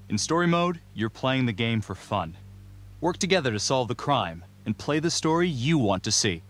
In story mode, you're playing the game for fun. Work together to solve the crime, and play the story you want to see.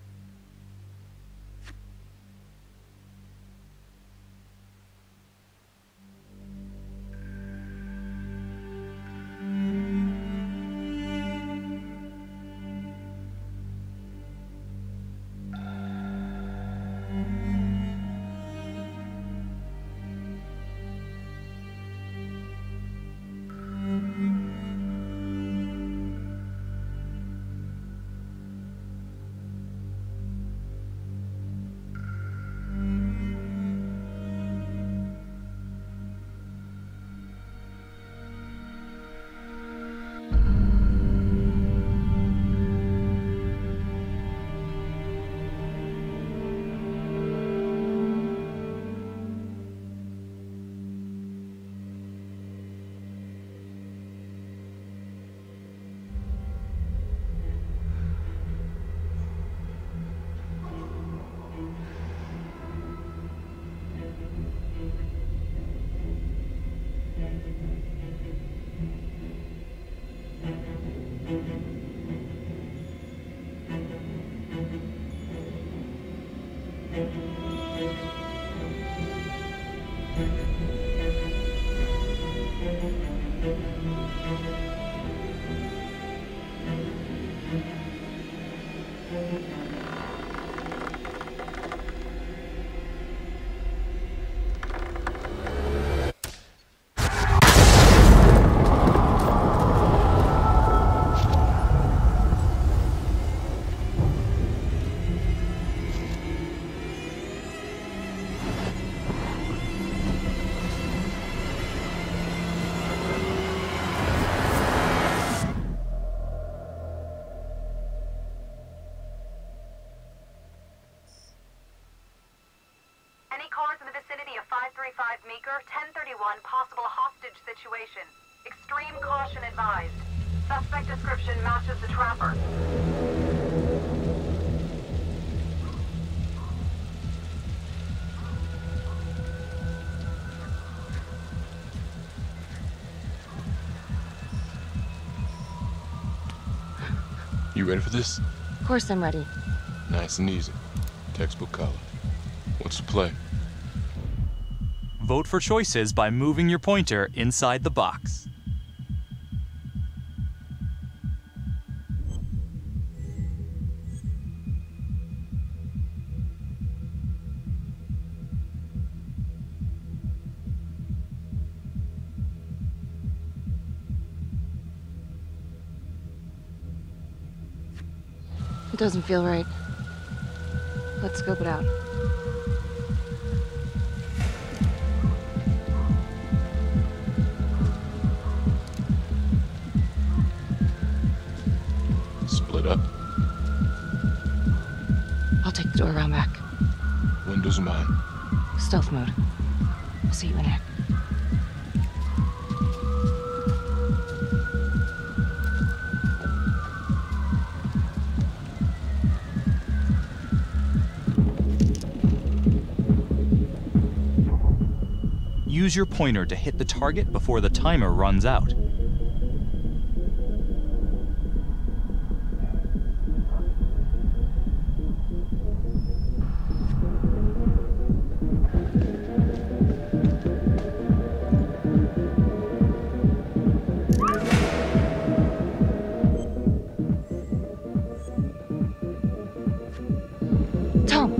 Meeker, 1031, possible hostage situation. Extreme caution advised. Suspect description matches the trapper. You ready for this? Of course I'm ready. Nice and easy. Textbook color. What's the play? Vote for choices by moving your pointer inside the box. It doesn't feel right. Let's scope it out. Split up. I'll take the door around back. Windows are mine. Stealth mode. I'll see you in there. Use your pointer to hit the target before the timer runs out. Tom!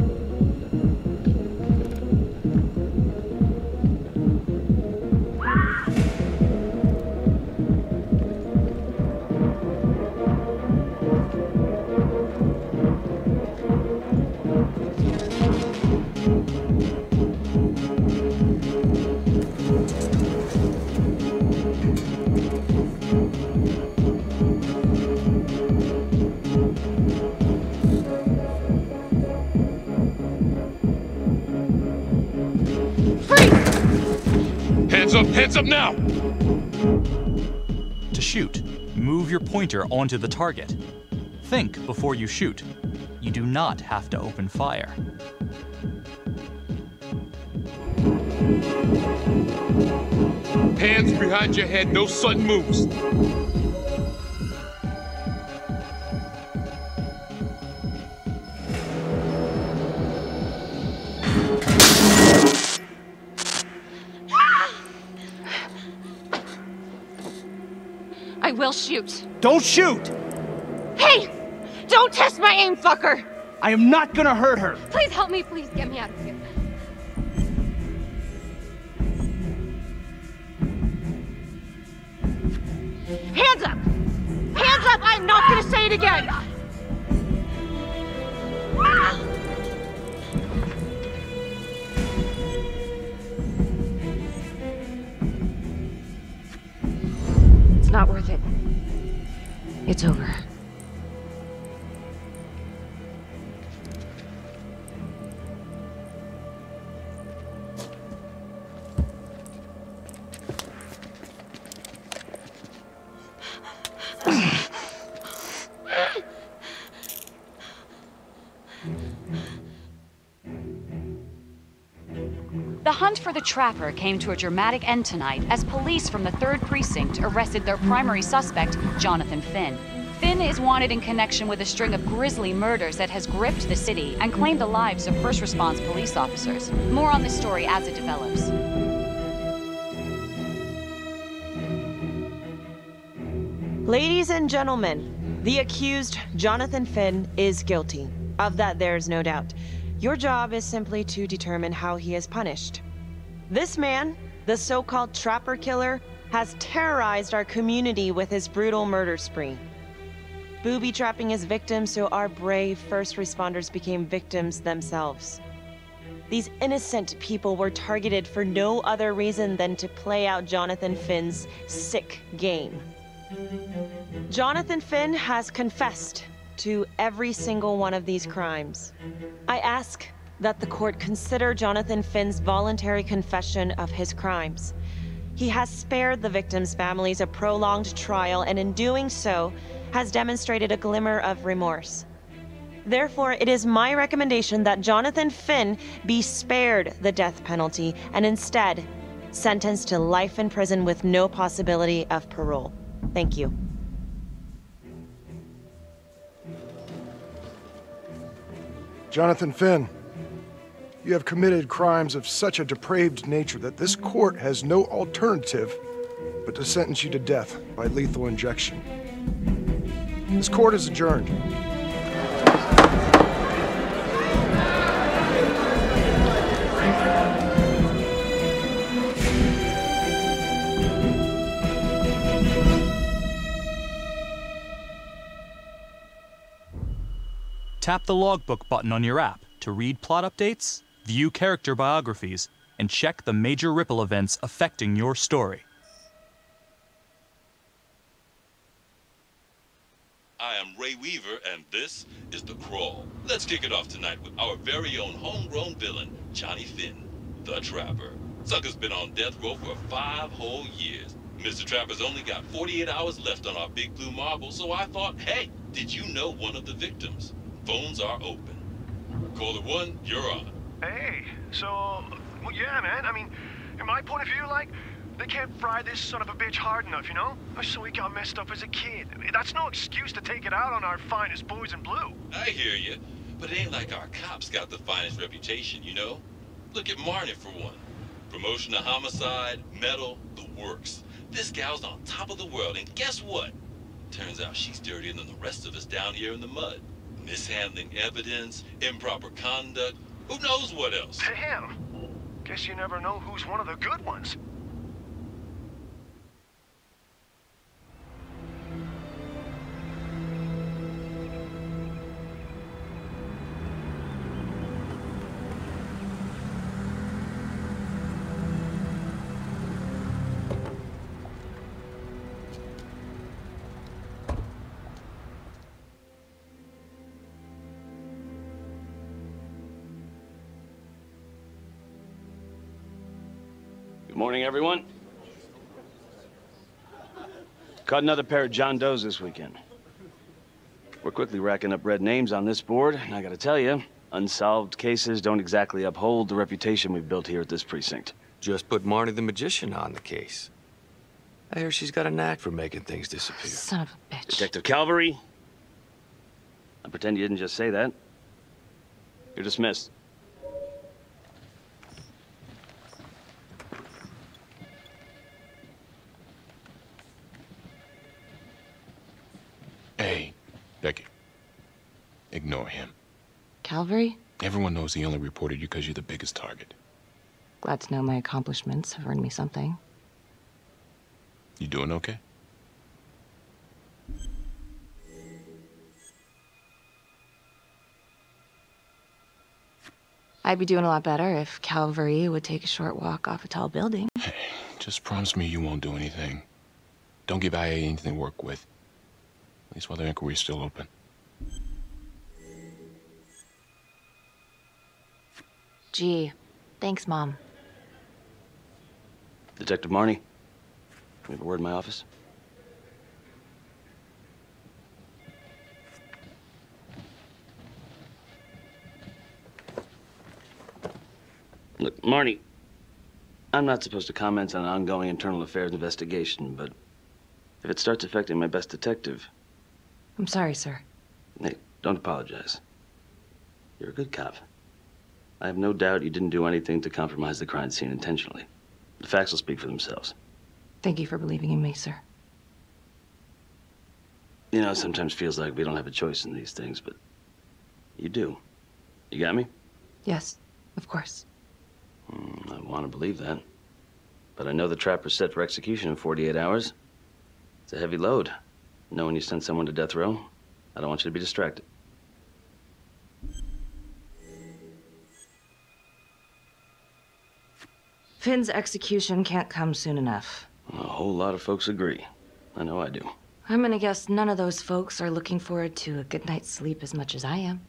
Hands up now! To shoot, move your pointer onto the target. Think before you shoot. You do not have to open fire. Hands behind your head, no sudden moves. I will shoot. Don't shoot! Hey! Don't test my aim, fucker! I am not gonna hurt her. Please help me, please get me out of here. Hands up! Hands up! I'm not gonna say it again! It's not worth it. It's over. The hunt for the Trapper came to a dramatic end tonight as police from the 3rd Precinct arrested their primary suspect, Jonathan Finn. Finn is wanted in connection with a string of grisly murders that has gripped the city and claimed the lives of first response police officers. More on this story as it develops. Ladies and gentlemen, the accused, Jonathan Finn, is guilty. Of that, there is no doubt. Your job is simply to determine how he is punished. This man, the so-called Trapper Killer, has terrorized our community with his brutal murder spree. Booby-trapping his victims so our brave first responders became victims themselves. These innocent people were targeted for no other reason than to play out Jonathan Finn's sick game. Jonathan Finn has confessed to every single one of these crimes. I ask that the court consider Jonathan Finn's voluntary confession of his crimes. He has spared the victims' families a prolonged trial, and in doing so, has demonstrated a glimmer of remorse. Therefore, it is my recommendation that Jonathan Finn be spared the death penalty and instead sentenced to life in prison with no possibility of parole. Thank you. Jonathan Finn, you have committed crimes of such a depraved nature that this court has no alternative but to sentence you to death by lethal injection. This court is adjourned. Tap the logbook button on your app to read plot updates, view character biographies, and check the major ripple events affecting your story. I am Ray Weaver, and this is The Crawl. Let's kick it off tonight with our very own homegrown villain, Johnny Finn, the Trapper. Sucker's been on death row for 5 whole years. Mr. Trapper's only got 48 hours left on our big blue marble, so I thought, hey, did you know one of the victims? Phones are open. Caller 1, you're on. Hey, so, well, yeah, man. I mean, in my point of view, like, they can't fry this son of a bitch hard enough, you know? So he got messed up as a kid. That's no excuse to take it out on our finest boys in blue. I hear you, but it ain't like our cops got the finest reputation, you know? Look at Marnie for one. Promotion to homicide, medal, the works. This gal's on top of the world, and guess what? Turns out she's dirtier than the rest of us down here in the mud. Mishandling evidence, improper conduct, who knows what else? Damn. Guess you never know who's one of the good ones. Good morning, everyone. Caught another pair of John Does this weekend. We're quickly racking up red names on this board, and I gotta tell you, unsolved cases don't exactly uphold the reputation we've built here at this precinct. Just put Marnie the Magician on the case. I hear she's got a knack for making things disappear. Son of a bitch. Detective Calvary? I pretend you didn't just say that. You're dismissed. Hey, Becky. Ignore him. Calvary? Everyone knows he only reported you because you're the biggest target. Glad to know my accomplishments have earned me something. You doing okay? I'd be doing a lot better if Calvary would take a short walk off a tall building. Hey, just promise me you won't do anything. Don't give IA anything to work with. At least while the inquiry's still open. Gee, thanks, Mom. Detective Marnie, we have a word in my office. Look, Marnie, I'm not supposed to comment on an ongoing internal affairs investigation, but if it starts affecting my best detective... I'm sorry, sir. Hey, don't apologize. You're a good cop. I have no doubt you didn't do anything to compromise the crime scene intentionally. The facts will speak for themselves. Thank you for believing in me, sir. You know, it sometimes feels like we don't have a choice in these things, but you do. You got me? Yes, of course. I want to believe that. But I know the trapper's set for execution in 48 hours. It's a heavy load. Knowing you sent someone to death row, I don't want you to be distracted. Finn's execution can't come soon enough. A whole lot of folks agree. I know I do. I'm gonna guess none of those folks are looking forward to a good night's sleep as much as I am.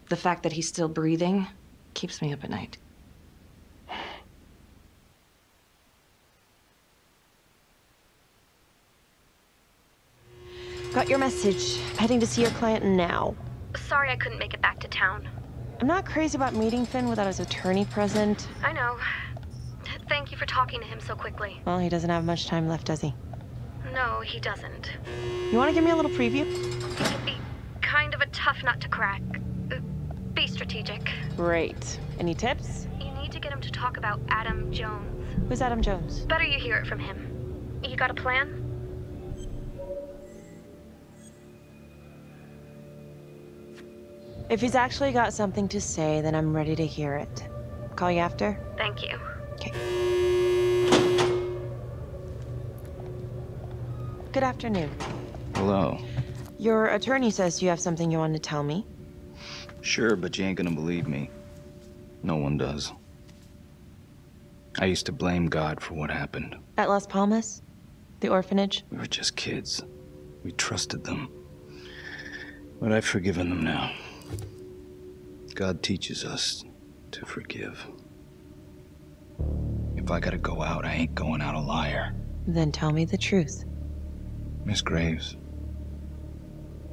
The fact that he's still breathing keeps me up at night. Got your message. Heading to see your client now. Sorry I couldn't make it back to town. I'm not crazy about meeting Finn without his attorney present. I know. Thank you for talking to him so quickly. Well, he doesn't have much time left, does he? No, he doesn't. You want to give me a little preview? It could be kind of a tough nut to crack. Be strategic. Great. Any tips? You need to get him to talk about Adam Jones. Who's Adam Jones? Better you hear it from him. You got a plan? If he's actually got something to say, then I'm ready to hear it. Call you after? Thank you. Okay. Good afternoon. Hello. Your attorney says you have something you want to tell me. Sure, but you ain't gonna believe me. No one does. I used to blame God for what happened. At Las Palmas? The orphanage? We were just kids. We trusted them. But I've forgiven them now. God teaches us to forgive. If I gotta go out, I ain't going out a liar. Then tell me the truth. Miss Graves,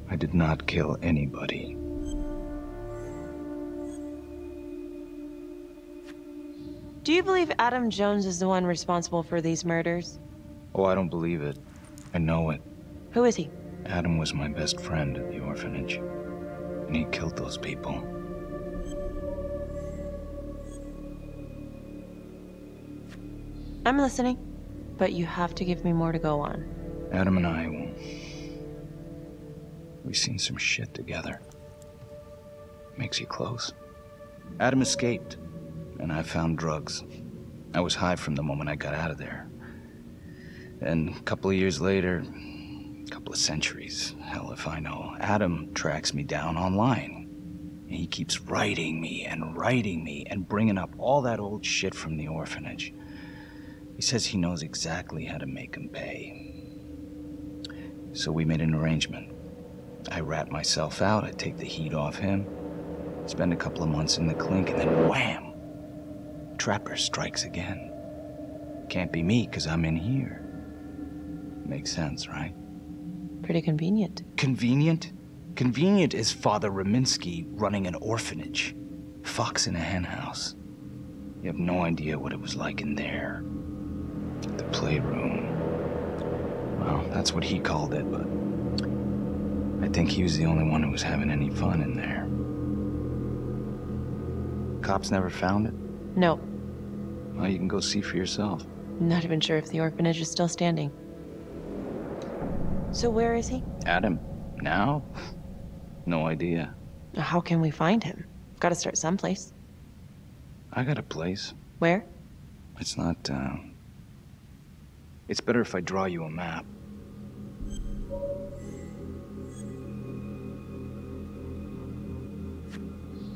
I did not kill anybody. Do you believe Adam Jones is the one responsible for these murders? Oh, I don't believe it. I know it. Who is he? Adam was my best friend at the orphanage, and he killed those people. I'm listening, but you have to give me more to go on. Adam and I, we've seen some shit together. Makes you close. Adam escaped, and I found drugs. I was high from the moment I got out of there. And a couple of years later, a couple of centuries, hell if I know, Adam tracks me down online. And he keeps writing me and bringing up all that old shit from the orphanage. He says he knows exactly how to make him pay. So we made an arrangement. I rat myself out, I take the heat off him, spend a couple of months in the clink, and then wham! Trapper strikes again. Can't be me, 'cause I'm in here. Makes sense, right? Pretty convenient. Convenient? Convenient is Father Raminsky running an orphanage. Fox in a henhouse. You have no idea what it was like in there. The playroom, Well, that's what he called it, but I think he was the only one who was having any fun in there. Cops never found it? No. Well, you can go see for yourself. Not even sure if the orphanage is still standing. So where is he? Adam? Now? No idea. How can we find him? Got to start someplace. I got a place. Where? It's not, It's better if I draw you a map.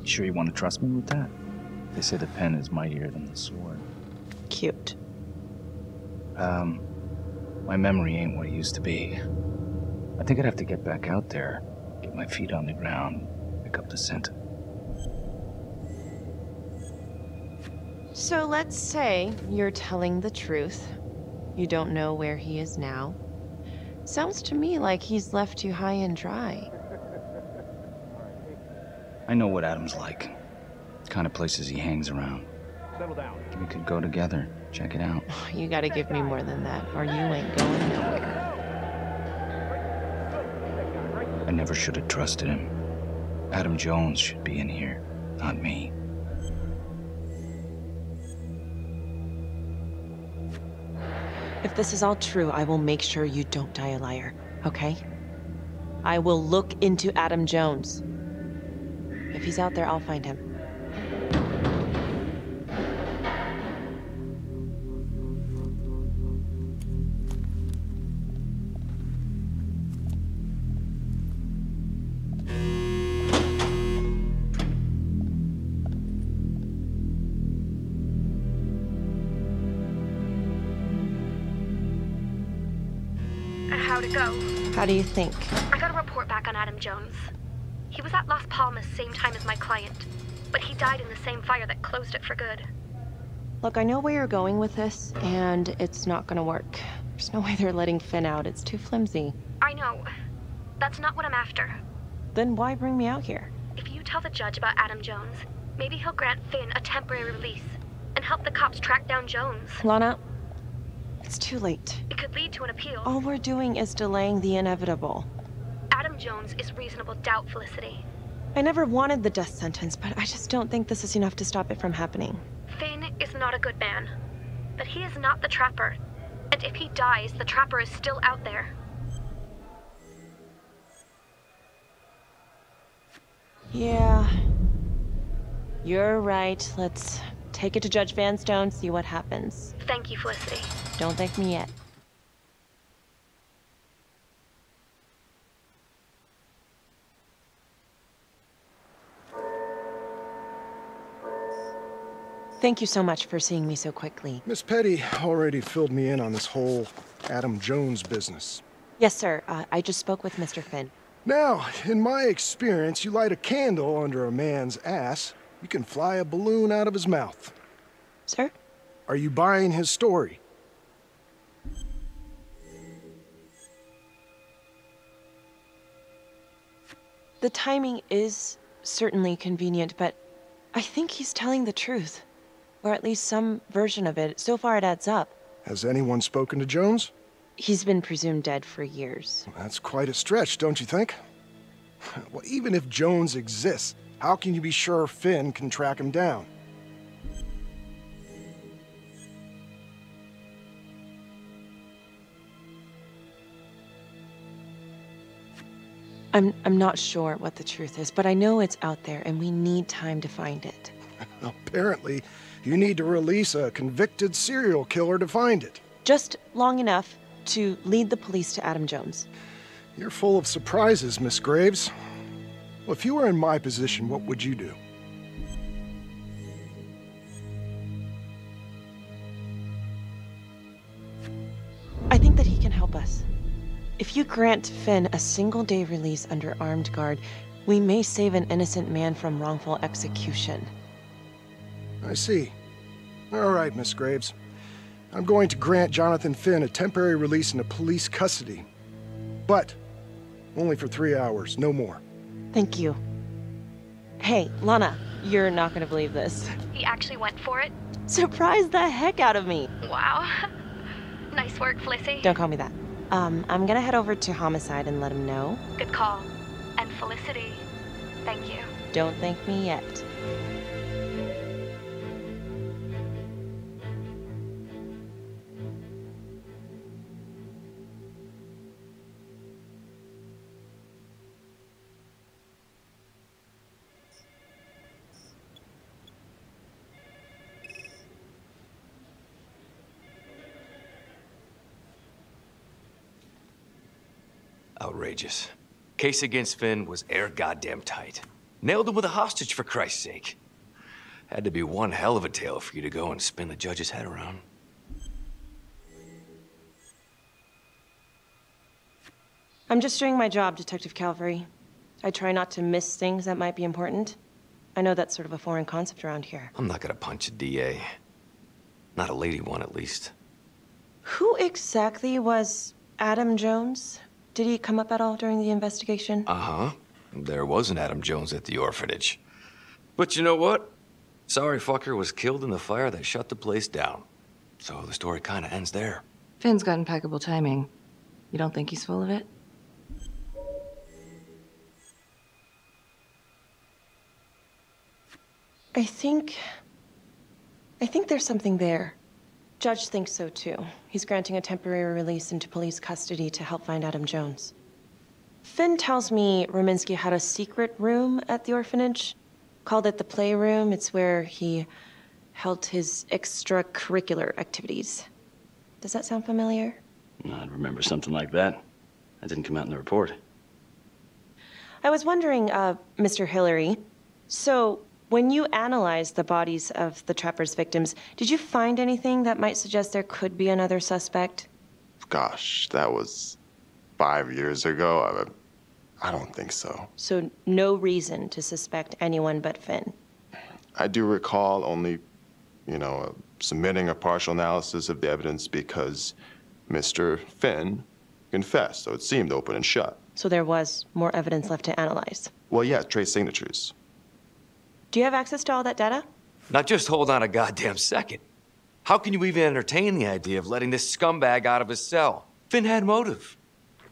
Sure you want to trust me with that? They say the pen is mightier than the sword. Cute. My memory ain't what it used to be. I think I'd have to get back out there, get my feet on the ground, pick up the scent. So let's say you're telling the truth. You don't know where he is now. Sounds to me like he's left you high and dry. I know what Adam's like. The kind of places he hangs around. Settle down. We could go together, check it out. You gotta give me more than that, or you ain't going nowhere. I never should have trusted him. Adam Jones should be in here, not me. If this is all true, I will make sure you don't die a liar, okay? I will look into Adam Jones. If he's out there, I'll find him. How'd it go? How do you think? I got a report back on Adam Jones. He was at Las Palmas same time as my client, but he died in the same fire that closed it for good. Look, I know where you're going with this, and it's not gonna work. There's no way they're letting Finn out. It's too flimsy. I know. That's not what I'm after. Then why bring me out here? If you tell the judge about Adam Jones, maybe he'll grant Finn a temporary release and help the cops track down Jones. Lana, it's too late. It could lead to an appeal. All we're doing is delaying the inevitable. Adam Jones is reasonable doubt, Felicity. I never wanted the death sentence, but I just don't think this is enough to stop it from happening. Finn is not a good man, but he is not the Trapper. And if he dies, the Trapper is still out there. Yeah. You're right. Let's take it to Judge Vanstone, see what happens. Thank you, Felicity. Don't thank me yet. Thank you so much for seeing me so quickly. Miss Petty already filled me in on this whole Adam Jones business. Yes, sir. I just spoke with Mr. Finn. Now, in my experience, you light a candle under a man's ass, you can fly a balloon out of his mouth. Sir? Are you buying his story? The timing is certainly convenient, but I think he's telling the truth. Or at least some version of it. So far it adds up. Has anyone spoken to Jones? He's been presumed dead for years. That's quite a stretch, don't you think? Well, even if Jones exists, how can you be sure Finn can track him down? I'm not sure what the truth is, but I know it's out there and we need time to find it. Apparently, you need to release a convicted serial killer to find it. Just long enough to lead the police to Adam Jones. You're full of surprises, Miss Graves. Well, if you were in my position, what would you do? I think that he can help us. If you grant Finn a single-day release under armed guard, we may save an innocent man from wrongful execution. I see. All right, Miss Graves. I'm going to grant Jonathan Finn a temporary release into police custody. But only for 3 hours, no more. Thank you. Hey, Lana, you're not gonna believe this. He actually went for it? Surprised the heck out of me. Wow. Nice work, Felicity. Don't call me that. I'm gonna head over to Homicide and let him know. Good call. And Felicity, thank you. Don't thank me yet. Outrageous. Case against Finn was air goddamn tight. Nailed him with a hostage, for Christ's sake. Had to be one hell of a tale for you to go and spin the judge's head around. I'm just doing my job, Detective Calvary. I try not to miss things that might be important. I know that's sort of a foreign concept around here. I'm not gonna punch a DA. Not a lady one, at least. Who exactly was Adam Jones? Did he come up at all during the investigation? Uh-huh. There was an Adam Jones at the orphanage. But you know what? Sorry fucker was killed in the fire that shut the place down. So the story kind of ends there. Finn's got impeccable timing. You don't think he's full of it? I think there's something there. Judge thinks so too. He's granting a temporary release into police custody to help find Adam Jones. Finn tells me Rominsky had a secret room at the orphanage. Called it the playroom. It's where he held his extracurricular activities. Does that sound familiar? I'd remember something like that. That didn't come out in the report. I was wondering, Mr. Hillary, so when you analyzed the bodies of the Trapper's victims, did you find anything that might suggest there could be another suspect? Gosh, that was 5 years ago. I don't think so. So no reason to suspect anyone but Finn? I do recall only, submitting a partial analysis of the evidence because Mr. Finn confessed, so it seemed open and shut. So there was more evidence left to analyze? Well, yeah, trace signatures. Do you have access to all that data? Now just hold on a goddamn second. How can you even entertain the idea of letting this scumbag out of his cell? Finn had motive.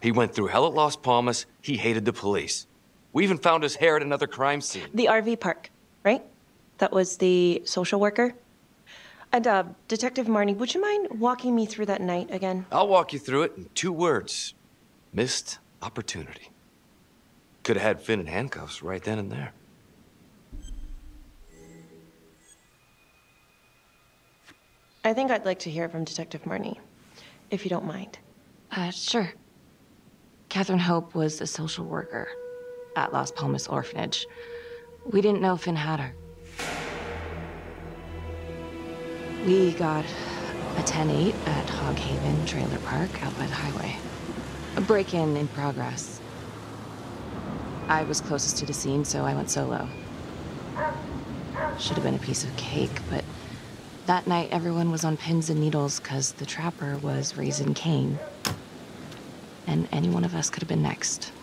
He went through hell at Las Palmas. He hated the police. We even found his hair at another crime scene. The RV park, right? That was the social worker? And, Detective Marnie, would you mind walking me through that night again? I'll walk you through it in 2 words. Missed opportunity. Could have had Finn in handcuffs right then and there. I think I'd like to hear from Detective Marnie, if you don't mind. Sure. Catherine Hope was a social worker at Las Palmas Orphanage. We didn't know Finn had her. We got a 10-8 at Hog Haven Trailer Park out by the highway. A break-in in progress. I was closest to the scene, so I went solo. Should have been a piece of cake, but that night everyone was on pins and needles because the Trapper was raising Cain. And any one of us could have been next.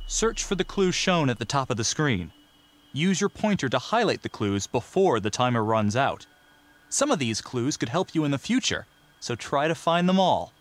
Search for the clues shown at the top of the screen. Use your pointer to highlight the clues before the timer runs out. Some of these clues could help you in the future, so try to find them all.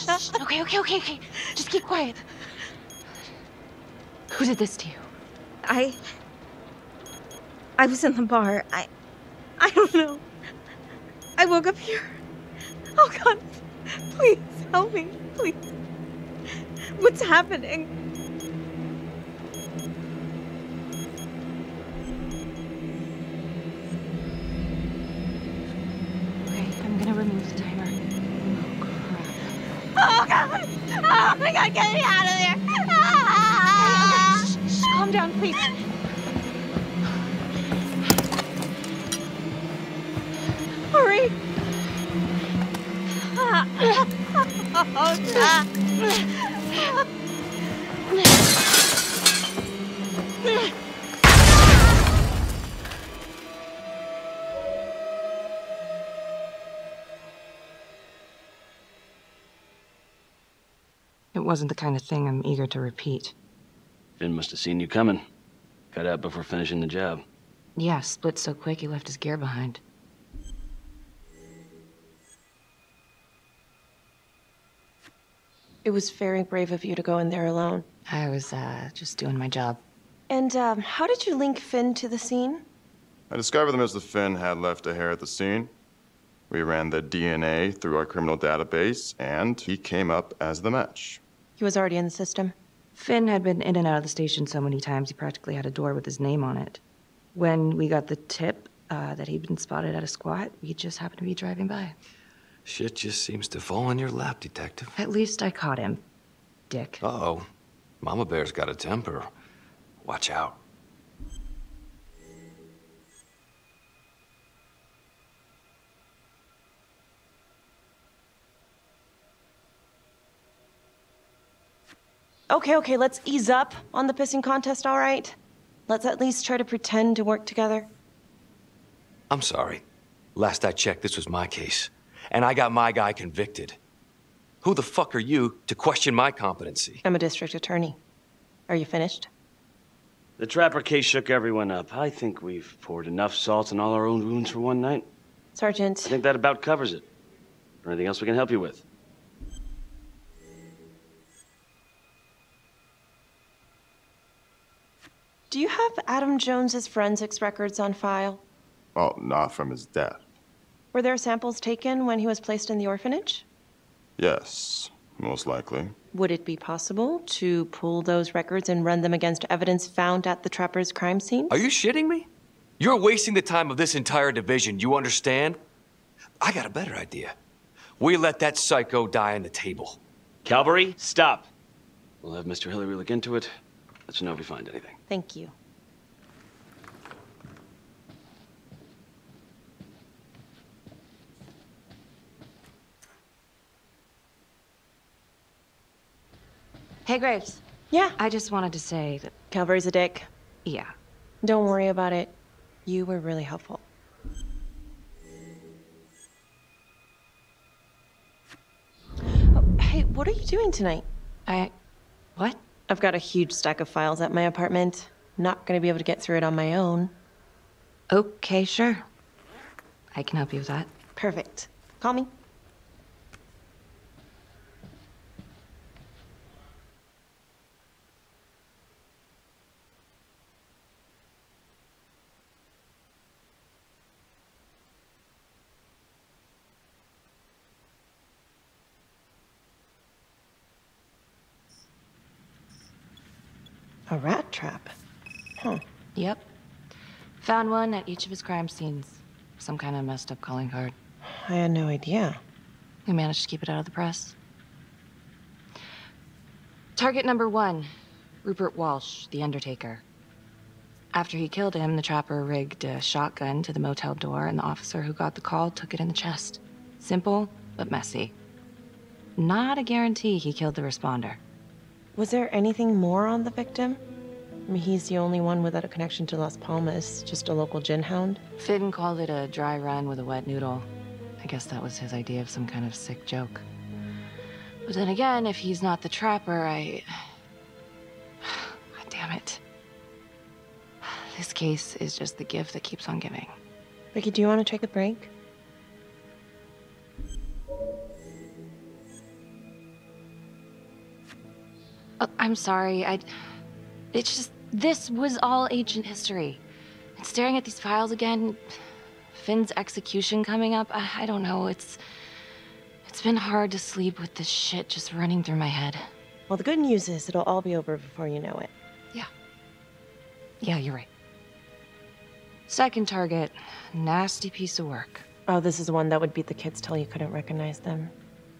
Okay. Just keep quiet. Who did this to you? I was in the bar. I don't know. I woke up here. Oh God, please help me, please. What's happening? Okay, I'm gonna remove the timer. Oh God! Oh my God, get me out of there! Okay, shh, calm down, please. Hurry! Oh God! It wasn't the kind of thing I'm eager to repeat. Finn must have seen you coming. Got out before finishing the job. Yeah, split so quick he left his gear behind. It was very brave of you to go in there alone. I was, just doing my job. And, how did you link Finn to the scene? I discovered that Mr. Finn had left a hair at the scene. We ran the DNA through our criminal database, and he came up as the match. He was already in the system. Finn had been in and out of the station so many times he practically had a door with his name on it. When we got the tip that he'd been spotted at a squat, we just happened to be driving by. Shit just seems to fall in your lap, Detective. At least I caught him, Dick. Uh-oh. Mama Bear's got a temper. Watch out. Okay, let's ease up on the pissing contest, all right? Let's at least try to pretend to work together. I'm sorry. Last I checked, this was my case. And I got my guy convicted. Who the fuck are you to question my competency? I'm a district attorney. Are you finished? The Trapper case shook everyone up. I think we've poured enough salt in all our own wounds for one night. Sergeant. I think that about covers it. Or anything else we can help you with? Do you have Adam Jones's forensics records on file? Well, not from his death. Were there samples taken when he was placed in the orphanage? Yes, most likely. Would it be possible to pull those records and run them against evidence found at the Trapper's crime scene? Are you shitting me? You're wasting the time of this entire division, you understand? I got a better idea. We let that psycho die on the table. Calvary, stop. We'll have Mr. Hillary look into it. Let you know if we find anything. Thank you. Hey, Graves. Yeah? I just wanted to say that... Calvary's a dick. Yeah. Don't worry about it. You were really helpful. Oh, hey, what are you doing tonight? What? I've got a huge stack of files at my apartment. Not gonna be able to get through it on my own. Okay, sure. I can help you with that. Perfect. Call me. A rat trap? Huh. Yep. Found one at each of his crime scenes. Some kind of messed up calling card. I had no idea. We managed to keep it out of the press. Target number 1, Rupert Walsh, the Undertaker. After he killed him, the Trapper rigged a shotgun to the motel door, and the officer who got the call took it in the chest. Simple, but messy. Not a guarantee he killed the responder. Was there anything more on the victim? I mean, he's the only one without a connection to Las Palmas, just a local gin hound. Finn called it a dry run with a wet noodle. I guess that was his idea of some kind of sick joke. But then again, if he's not the Trapper, God damn it. This case is just the gift that keeps on giving. Ricky, do you want to take a break? I'm sorry. It's just, this was all ancient history. And staring at these files again, Finn's execution coming up, I don't know, it's been hard to sleep with this shit just running through my head. Well, the good news is it'll all be over before you know it. Yeah, you're right. Second target, nasty piece of work. Oh, this is the one that would beat the kids till you couldn't recognize them.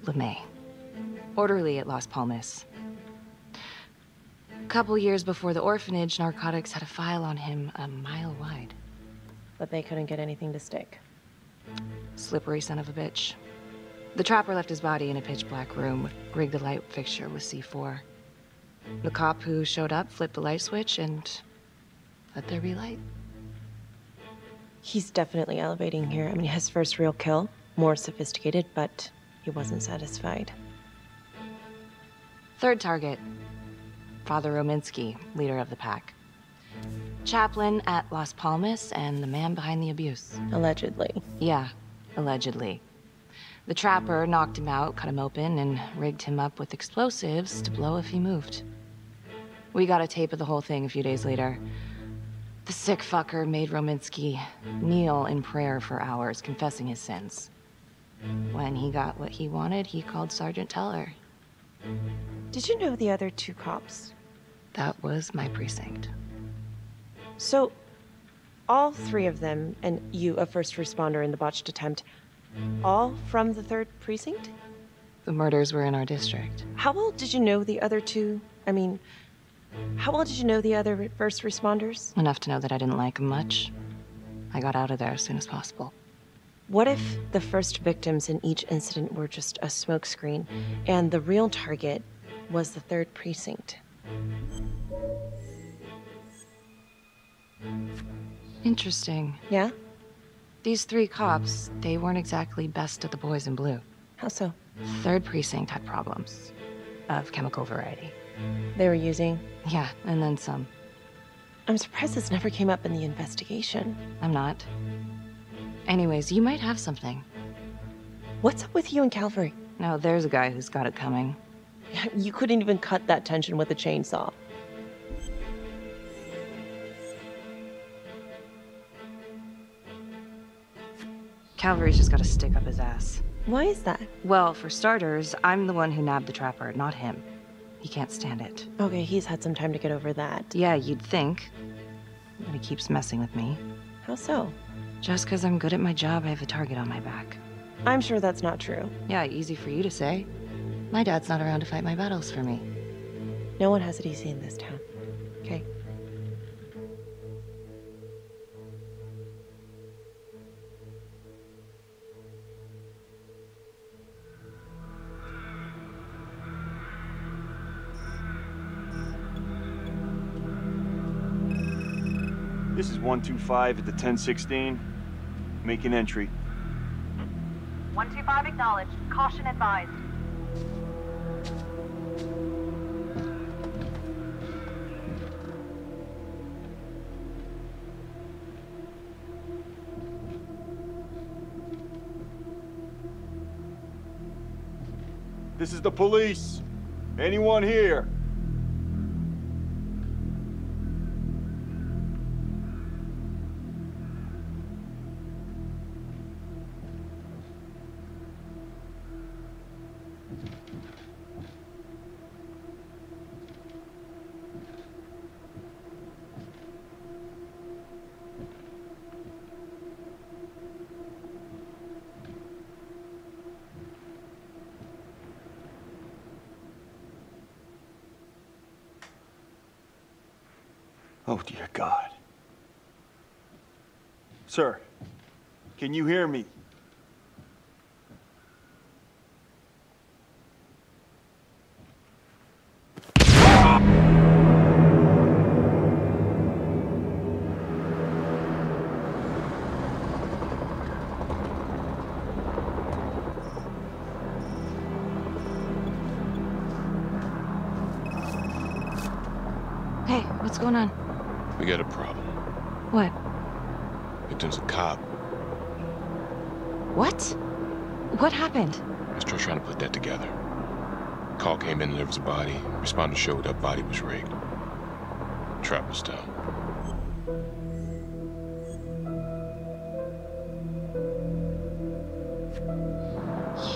LeMay. Orderly at Las Palmas. A couple years before the orphanage, narcotics had a file on him a mile wide. But they couldn't get anything to stick. Slippery son of a bitch. The trapper left his body in a pitch-black room, rigged the light fixture with C4. The cop who showed up flipped the light switch and let there be light. He's definitely elevating here. I mean, his first real kill, more sophisticated, but he wasn't satisfied. Third target, Father Rominsky, leader of the pack. Chaplain at Las Palmas and the man behind the abuse. Allegedly. Yeah, allegedly. The trapper knocked him out, cut him open, and rigged him up with explosives to blow if he moved. We got a tape of the whole thing a few days later. The sick fucker made Rominsky kneel in prayer for hours, confessing his sins. When he got what he wanted, he called Sergeant Teller. Did you know the other two cops? That was my precinct. So, all three of them, and you, a first responder in the botched attempt, all from the 3rd precinct? The murders were in our district. How well did you know the other two? I mean, how well did you know the other first responders? Enough to know that I didn't like them much. I got out of there as soon as possible. What if the first victims in each incident were just a smokescreen, and the real target was the 3rd precinct? Interesting. Yeah? These 3 cops, they weren't exactly best of the boys in blue. How so? 3rd precinct had problems. Of chemical variety. They were using? Yeah, and then some. I'm surprised this never came up in the investigation. I'm not. Anyways, you might have something. What's up with you and Calvary? No, there's a guy who's got it coming. You couldn't even cut that tension with a chainsaw. Calvary's just gotta stick up his ass. Why is that? Well, for starters, I'm the one who nabbed the trapper, not him. He can't stand it. Okay, he's had some time to get over that. Yeah, you'd think. But he keeps messing with me. How so? Just because I'm good at my job, I have a target on my back. I'm sure that's not true. Yeah, easy for you to say. My dad's not around to fight my battles for me. No one has it easy in this town, okay? This is 125 at the 1016. Make an entry. 125 acknowledged. Caution advised. This is the police. Anyone here? Oh, dear God. Sir, can you hear me? Hey, what's going on? We got a problem. What? Victim's a cop. What? What happened? I'm still trying to put that together. Call came in and there was a body. Responder showed up, body was rigged. Trap was down.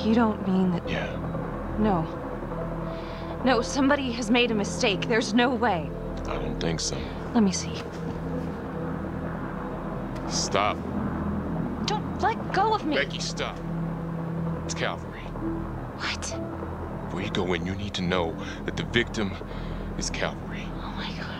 You don't mean that... Yeah. No. No, somebody has made a mistake. There's no way. I don't think so. Let me see. Stop. Don't let go of me. Becky, stop. It's Calvary. What? Before you go in, you need to know that the victim is Calvary. Oh my God.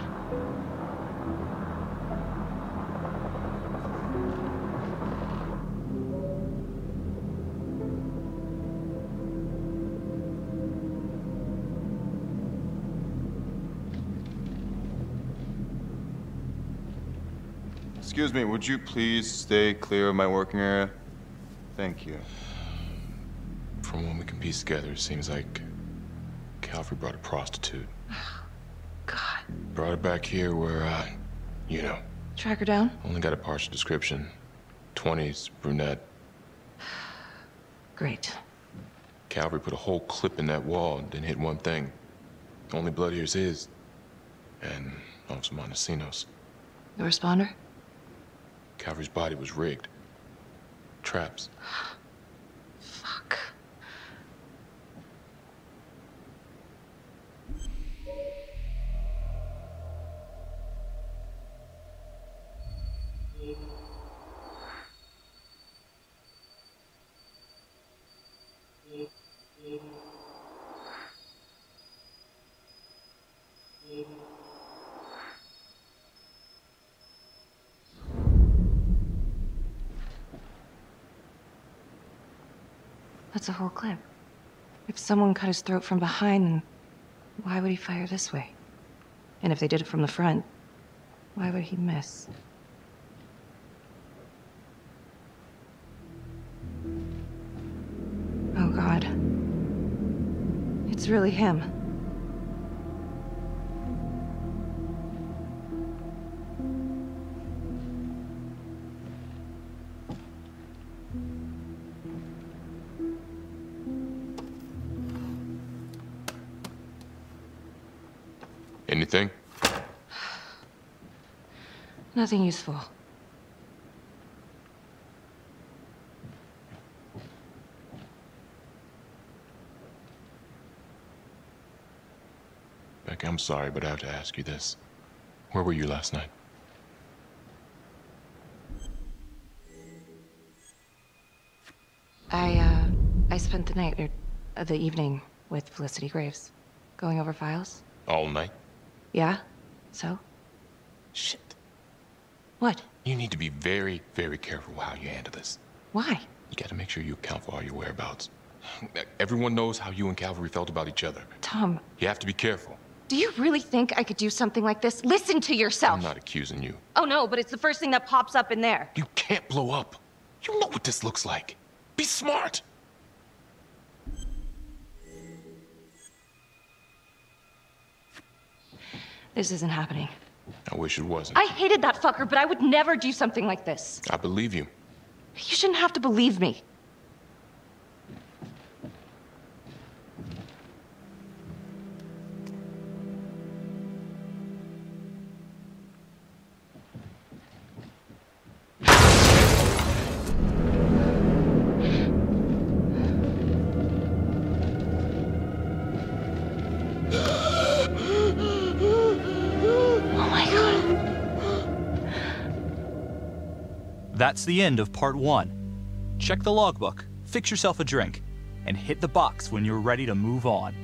Excuse me, would you please stay clear of my working area? Thank you. From what we can piece together, it seems like Calvary brought a prostitute. God. Brought her back here where, you know. Track her down? Only got a partial description. 20s, brunette. Great. Calvary put a whole clip in that wall and didn't hit one thing. Only blood here's his. And Officer Montesinos. The responder? Calvary's body was rigged. Traps. Fuck. That's a whole clip. If someone cut his throat from behind, then why would he fire this way? And if they did it from the front, why would he miss? Oh God. It's really him. Anything? Nothing useful. Becky, I'm sorry, but I have to ask you this. Where were you last night? I spent the night, or the evening, with Felicity Graves. Going over files. All night? Yeah? So? Shit. What? You need to be very, very careful how you handle this. Why? You gotta make sure you account for all your whereabouts. Everyone knows how you and Calvary felt about each other. Tom. You have to be careful. Do you really think I could do something like this? Listen to yourself. I'm not accusing you. Oh no, but it's the first thing that pops up in there. You can't blow up. You know what this looks like. Be smart. This isn't happening. I wish it wasn't. I hated that fucker, but I would never do something like this. I believe you. You shouldn't have to believe me. That's the end of part 1. Check the logbook, fix yourself a drink, and hit the box when you're ready to move on.